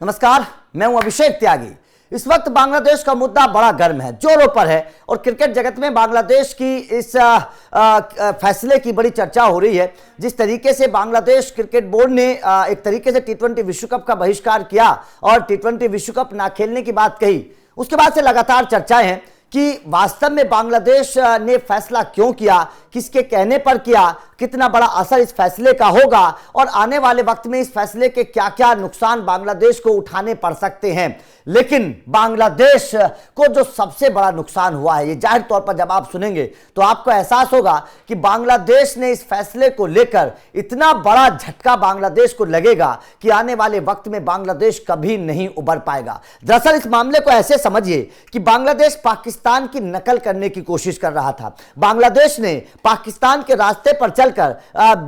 नमस्कार, मैं हूं अभिषेक त्यागी। इस वक्त बांग्लादेश का मुद्दा बड़ा गर्म है, जोरों पर है और क्रिकेट जगत में बांग्लादेश की इस फैसले की बड़ी चर्चा हो रही है। जिस तरीके से बांग्लादेश क्रिकेट बोर्ड ने एक तरीके से टी20 विश्व कप का बहिष्कार किया और टी20 विश्व कप ना खेलने की बात कही, उसके बाद से लगातार चर्चाएं हैं कि वास्तव में बांग्लादेश ने फैसला क्यों किया, किसके कहने पर किया, कितना बड़ा असर इस फैसले का होगा और आने वाले वक्त में इस फैसले के क्या क्या नुकसान बांग्लादेश को उठाने पड़ सकते हैं। लेकिन बांग्लादेश को जो सबसे बड़ा नुकसान हुआ है, ये जाहिर तौर पर जब आप सुनेंगे तो आपको एहसास होगा कि बांग्लादेश ने इस फैसले को लेकर इतना बड़ा झटका बांग्लादेश को लगेगा कि आने वाले वक्त में बांग्लादेश कभी नहीं उबर पाएगा। दरअसल इस मामले को ऐसे समझिए कि बांग्लादेश पाकिस्तान की नकल करने की कोशिश कर रहा था। बांग्लादेश ने पाकिस्तान के रास्ते पर चलकर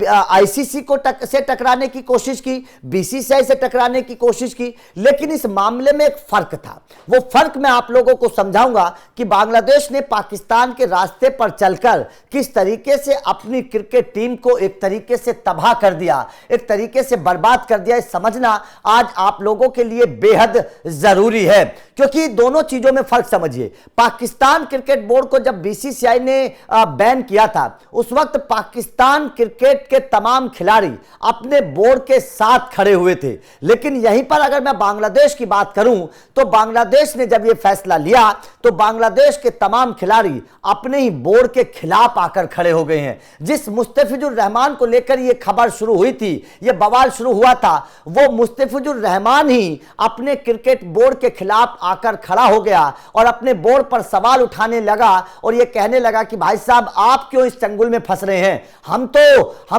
आईसीसी को से टकराने की कोशिश की, बीसीसीआई से टकराने की कोशिश की, लेकिन इस मामले में एक फर्क था। वो फर्क मैं आप लोगों को समझाऊंगा कि बांग्लादेश ने पाकिस्तान के रास्ते पर चलकर किस तरीके से अपनी क्रिकेट टीम को एक तरीके से तबाह कर दिया, एक तरीके से बर्बाद कर दिया। समझना आज आप लोगों के लिए बेहद जरूरी है, क्योंकि दोनों चीजों में फर्क समझिए। पाकिस्तान क्रिकेट बोर्ड को जब बीसीसीआई ने बैन किया था, उस वक्त पाकिस्तान क्रिकेट के तमाम खिलाड़ी अपने बोर्ड के साथ खड़े हुए थे। लेकिन यहीं पर अगर मैं बांग्लादेश की बात करूं तो बांग्लादेश ने जब यह फैसला लिया तो बांग्लादेश के तमाम खिलाड़ी अपने ही बोर्ड के खिलाफ आकर खड़े हो गए हैं। जिस मुस्तफिजुर रहमान को लेकर यह खबर शुरू हुई थी, यह बवाल शुरू हुआ था, वो मुस्तफिजुर रहमान ही अपने क्रिकेट बोर्ड के खिलाफ आकर खड़ा हो गया और अपने बोर्ड पर सवाल उठाने लगा और यह कहने लगा कि भाई साहब आप क्यों इस चंगुल में फंस रहे हैं, हम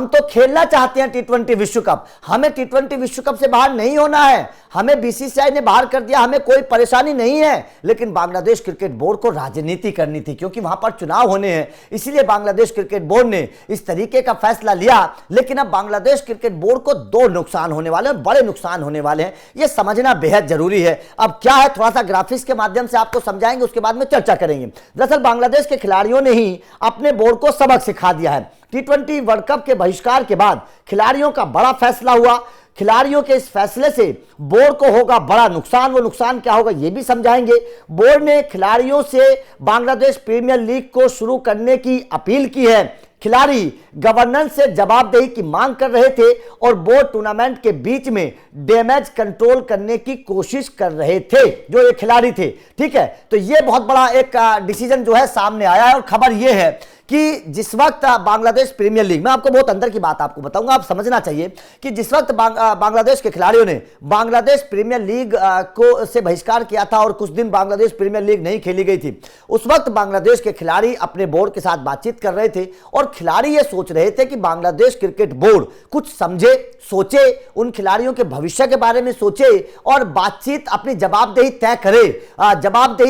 तो खेलना चाहते हैं टी20 विश्व कप, हमें टी20 विश्व कप से बाहर नहीं होना है, हमें बीसीसीआई ने बाहर कर दिया, हमें कोई परेशानी नहीं है। लेकिन बांग्लादेश क्रिकेट बोर्ड को राजनीति करनी थी, क्योंकि वहां पर चुनाव होने हैं, इसलिए बांग्लादेश क्रिकेट बोर्ड ने इस तरीके का फैसला लिया। लेकिन अब बांग्लादेश क्रिकेट बोर्ड को दो नुकसान होने वाले हैं, बड़े नुकसान होने वाले हैं, यह समझना बेहद जरूरी है। अब क्या है, थोड़ा सा ग्राफिक्स के माध्यम से आपको समझाएंगे, उसके बाद में चर्चा करेंगे। दरअसल बांग्लादेश के खिलाड़ियों ने ही अपने बोर्ड को सबक सिखा दिया है। टी20 वर्ल्ड कप के बहिष्कार के बाद खिलाड़ियों का बड़ा फैसला हुआ। खिलाड़ियों के इस फैसले से बोर्ड को होगा बड़ा नुकसान। वो नुकसान क्या होगा ये भी समझाएंगे। बोर्ड ने खिलाड़ियों से बांग्लादेश प्रीमियर लीग को शुरू करने की अपील की है। खिलाड़ी गवर्नेंस से जवाबदेही की मांग कर रहे थे और बोर्ड टूर्नामेंट के बीच में डैमेज कंट्रोल करने की कोशिश कर रहे थे, जो ये खिलाड़ी थे। ठीक है, तो ये बहुत बड़ा एक डिसीजन जो है सामने आया है और खबर ये है कि जिस वक्त बांग्लादेश प्रीमियर लीग, मैं आपको बहुत अंदर की बात आपको बताऊंगा, आप समझना चाहिए कि जिस वक्त बांग्लादेश के खिलाड़ियों ने बांग्लादेश प्रीमियर लीग को से बहिष्कार किया था और कुछ दिन बांग्लादेश प्रीमियर लीग नहीं खेली गई थी, उस वक्त बांग्लादेश के खिलाड़ी अपने बोर्ड के साथ बातचीत कर रहे थे और खिलाड़ी ये सोच रहे थे कि बांग्लादेश क्रिकेट बोर्ड कुछ समझे, सोचे, उन खिलाड़ियों के भविष्य के बारे में सोचे और बातचीत अपनी जवाबदेही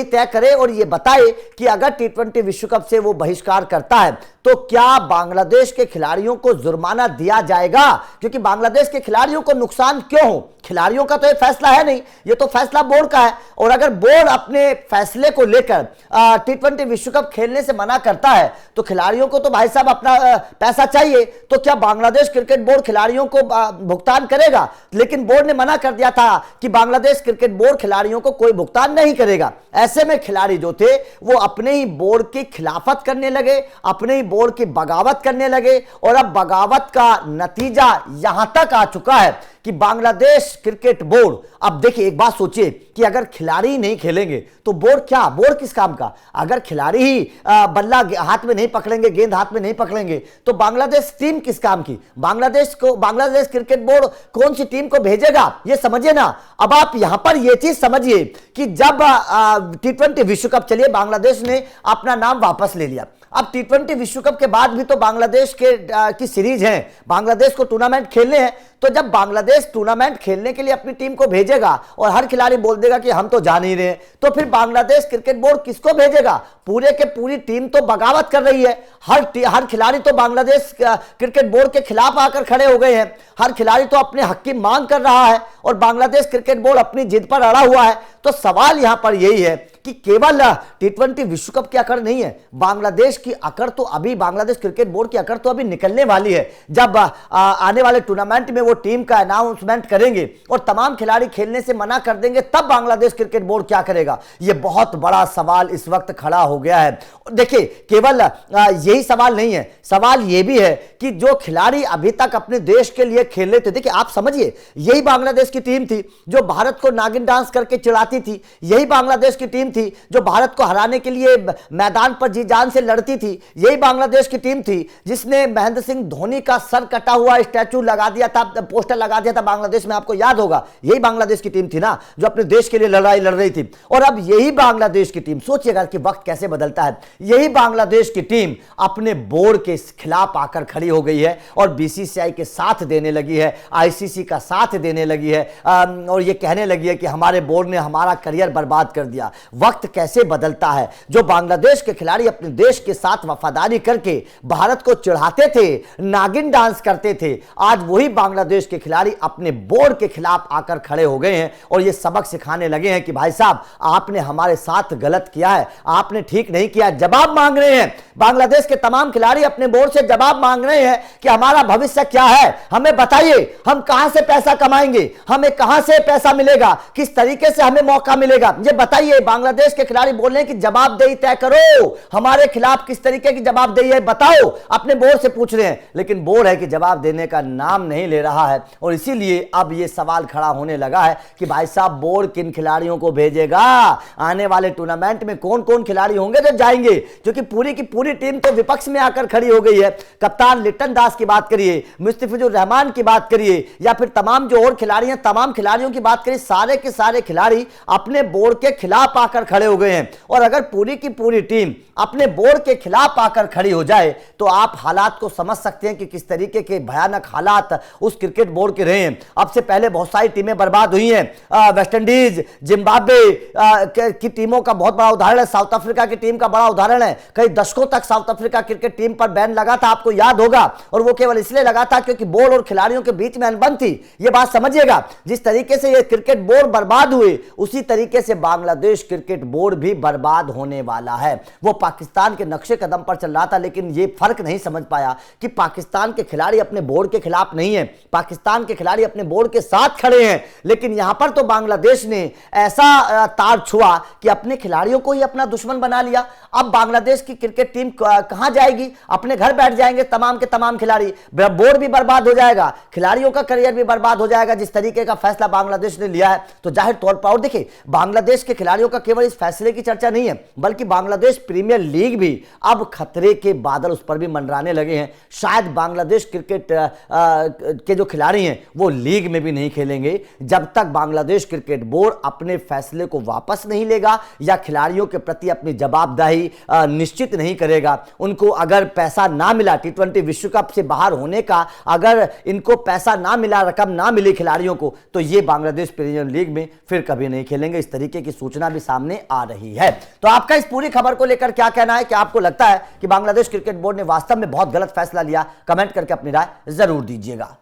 तय करे और ये बताए कि अगर टी20 विश्व कप से वो बहिष्कार करता है तो क्या बांग्लादेश के खिलाड़ियों को जुर्माना दिया जाएगा, क्योंकि बांग्लादेश के खिलाड़ियों को नुकसान क्यों हो, खिलाड़ियों का तो ये फैसला है नहीं, ये तो फैसला बोर्ड का है। और अगर बोर्ड अपने फैसले को लेकर टी20 विश्व कप खेलने से मना करता है तो खिलाड़ियों को तो भाई साहब अपना पैसा चाहिए, तो क्या बांग्लादेश क्रिकेट बोर्ड खिलाड़ियों को भुगतान करेगा? लेकिन बोर्ड ने मना कर दिया था कि बांग्लादेश क्रिकेट बोर्ड खिलाड़ियों को कोई भुगतान नहीं करेगा। ऐसे में खिलाड़ी जो थे वो अपने ही बोर्ड की खिलाफत करने लगे, अपने ही बोर्ड की बगावत करने लगे और अब बगावत का नतीजा यहां तक आ चुका है कि बांग्लादेश क्रिकेट बोर्ड, अब देखिए एक बात सोचिए कि अगर खिलाड़ी नहीं खेलेंगे तो बोर्ड क्या, बोर्ड किस काम का? अगर खिलाड़ी ही बल्ला हाथ में नहीं पकड़ेंगे, गेंद हाथ में नहीं पकड़ेंगे तो बांग्लादेश टीम किस काम की? बांग्लादेश क्रिकेट बोर्ड कौन सी टीम को भेजेगा, ये समझिए ना। अब आप यहां पर यह चीज समझिए कि जब टी20 विश्व कप, चलिए बांग्लादेश ने अपना नाम वापस ले लिया, अब टी20 विश्व कप के बाद भी तो बांग्लादेश की सीरीज है, बांग्लादेश को टूर्नामेंट खेलने हैं, तो जब बांग्लादेश टूर्नामेंट खेलने के लिए अपनी टीम को भेजेगा और हर खिलाड़ी बोल देगा कि हम तो जा नहीं रहे, तो फिर बांग्लादेश क्रिकेट बोर्ड किसको भेजेगा? पूरे के पूरी टीम तो बगावत कर रही है, हर खिलाड़ी तो बांग्लादेश क्रिकेट बोर्ड के खिलाफ आकर खड़े हो गए हैं, हर खिलाड़ी तो अपने हक की मांग कर रहा है और बांग्लादेश क्रिकेट बोर्ड अपनी जिद पर अड़ा हुआ है। तो सवाल यहां पर यही है कि केवल T20 विश्व कप की अकड़ नहीं है, बांग्लादेश की अकड़ तो अभी, बांग्लादेश क्रिकेट बोर्ड की अकड़ तो अभी निकलने वाली है। जब आने वाले टूर्नामेंट में वो टीम का अनाउंसमेंट करेंगे और तमाम खिलाड़ी खेलने से मना कर देंगे, तब बांग्लादेश क्रिकेट बोर्ड क्या करेगा? ये बहुत बड़ा सवाल इस वक्त खड़ा हो गया है। देखिए, केवल यही सवाल नहीं है, सवाल यह भी है कि जो खिलाड़ी अभी तक अपने देश के लिए खेल रहे थे, देखिए आप समझिए, यही बांग्लादेश की टीम थी जो भारत को नागिन डांस करके चिढ़ाती थी, यही बांग्लादेश की टीम थी जो भारत को हराने के लिए मैदान पर जी जान से लड़ती थी, यही बांग्लादेश की टीम थी जिसने महेंद्र सिंह धोनी का सर कटा हुआ स्टैचू लगा दिया था, पोस्टर लगा दिया था बांग्लादेश में, आपको याद होगा। यही बांग्लादेश की टीम थी ना जो अपने देश के लिए लड़ाई लड़ रही थी। और अब यही बांग्लादेश की टीम, सोचिएगा कि वक्त कैसे बदलता है, यही बांग्लादेश की टीम अपने बोर्ड के खिलाफ आकर खड़ी हो गई है और बीसीसीआई के साथ देने लगी है, आईसीसी का साथ देने लगी है, और ये कहने लगी है कि हमारे बोर्ड ने हमारा करियर बर्बाद कर दिया। वक्त कैसे बदलता है। जो बांग्लादेश के खिलाड़ी अपने देश के साथ वफादारी करके भारत को चिढ़ाते थे, नागिन डांस करते थे, आज वही बांग्लादेश के खिलाड़ी अपने बोर्ड के खिलाफ आकर खड़े हो गए हैं और ये सबक सिखाने लगे हैं कि भाई साहब, आपने हमारे साथ गलत किया है, आपने ठीक नहीं किया। जवाब मांग रहे हैं बांग्लादेश के तमाम खिलाड़ी, अपने बोर्ड से जवाब मांग रहे हैं कि हमारा भविष्य क्या है, हमें बताइए, हम कहां से पैसा कमाएंगे, हमें कहां से पैसा मिलेगा, किस तरीके से हमें मौका मिलेगा, ये बताइए। बांग्लादेश के खिलाड़ी बोल रहे हैं कि जवाबदेही तय करो, हमारे खिलाफ किस तरीके की जवाबदेही है बताओ, अपने बोर्ड से पूछ रहे हैं। लेकिन बोर्ड है कि जवाब देने का नाम नहीं ले रहा है और इसीलिए अब यह सवाल खड़ा होने लगा है कि भाई साहब, बोर्ड किन खिलाड़ियों को भेजेगा, आने वाले टूर्नामेंट में कौन कौन खिलाड़ी होंगे जो जाएंगे, क्योंकि पूरी की पूरी टीम तो विपक्ष में आकर खड़ी हो गई है। कप्तान लिटन दास की बात करिए, मुस्तफिजुर रहमान की बात करिए, या फिर तमाम जो और खिलाड़ी हैं, तमाम खिलाड़ियों की बात करिए, सारे के सारे खिलाड़ी अपने बोर्ड के खिलाफ आकर खड़े हो गए हैं। और अगर पूरी की पूरी टीम अपने बोर्ड के खिलाफ आकर खड़ी हो जाए तो आप हालात को समझ सकते हैं कि किस तरीके के भयानक हालात उस क्रिकेट बोर्ड के रहे हैं। अब से पहले बहुत सारी टीमें बर्बाद हुई हैं, वेस्ट इंडीज, जिम्बाब्वे की टीमों का बहुत बड़ा उदाहरण है, साउथ अफ्रीका की टीम का बड़ा उदाहरण है। कई दशकों तक साउथ अफ्रीका क्रिकेट टीम पर बैन लगा था, आपको याद होगा, और वो केवल इसलिए लगा था क्योंकि बोर्ड और खिलाड़ियों के बीच में अनबन थी। ये बात समझिएगा, जिस तरीके से ये क्रिकेट बोर्ड बर्बाद हुए, उसी तरीके से बांग्लादेश क्रिकेट बोर्ड भी बर्बाद होने वाला है। वो पाकिस्तान के नक्शे कदम पर चल रहा था, लेकिन ये फर्क नहीं समझ पाया कि पाकिस्तान के खिलाड़ी अपने बोर्ड के खिलाफ नहीं है, पाकिस्तान के खिलाड़ी अपने बोर्ड के साथ खड़े हैं। लेकिन यहां पर तो बांग्लादेश ने ऐसा तार छुआ कि अपने खिलाड़ियों को ही अपना दुश्मन बना लिया। अब बांग्लादेश की क्रिकेट टीम कहां जाएगी? अपने घर बैठ जाएंगे तमाम के तमाम खिलाड़ी, बोर्ड भी बर्बाद हो जाएगा, खिलाड़ियों का करियर भी बर्बाद हो जाएगा। जिस तरीके का फैसला बांग्लादेश ने लिया है, तो जाहिर तौर पर, और देखिए, बांग्लादेश के खिलाड़ियों का केवल इस फैसले की चर्चा नहीं है, बल्कि बांग्लादेश प्रीमियर लीग भी अब खतरे के बादल उस पर भी मंडराने लगे हैं। शायद बांग्लादेश क्रिकेट के जो खिलाड़ी हैं वो लीग में भी नहीं खेलेंगे जब तक बांग्लादेश क्रिकेट बोर्ड अपने फैसले को वापस नहीं लेगा या खिलाड़ियों के प्रति अपनी जवाबदेही निश्चित नहीं करेगा। उनको अगर पैसा ना मिला, T20 विश्व कप से बाहर होने का अगर इनको पैसा ना मिला, रकम ना मिली खिलाड़ियों को, तो ये बांग्लादेश प्रीमियर लीग में फिर कभी नहीं खेलेंगे। इस तरीके की सूचना भी सामने आ रही है। तो आपका इस पूरी खबर को लेकर क्या कहना है? क्या आपको लगता है कि बांग्लादेश क्रिकेट बोर्ड ने वास्तव में बहुत गलत फैसला लिया? कमेंट करके अपनी राय जरूर दीजिएगा।